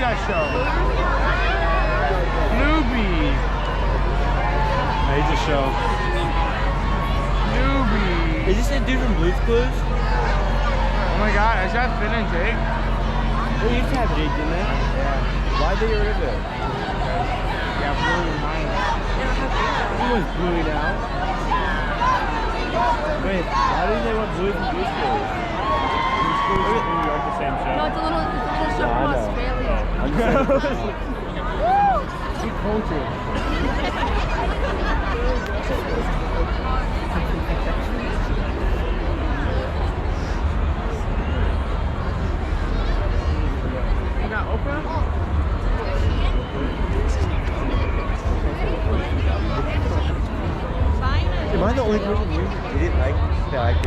that show? Newbie. I hate the show. Newbie. Is this a dude from Blue's Clues? Oh my god, is that Finn and Jake? They used to have Jake, didn't they? Yeah. Why'd they get rid of it? Yeah, Blue and mine. Who was Bluey now? Wait, why did they want Bluey from Blue's Clues? Blue's Clues is New York, the same show. No, it's a little show No, from I know. Australia. I'm just saying. Good culture. You got Oprah? Am I the only person who didn't like the actor?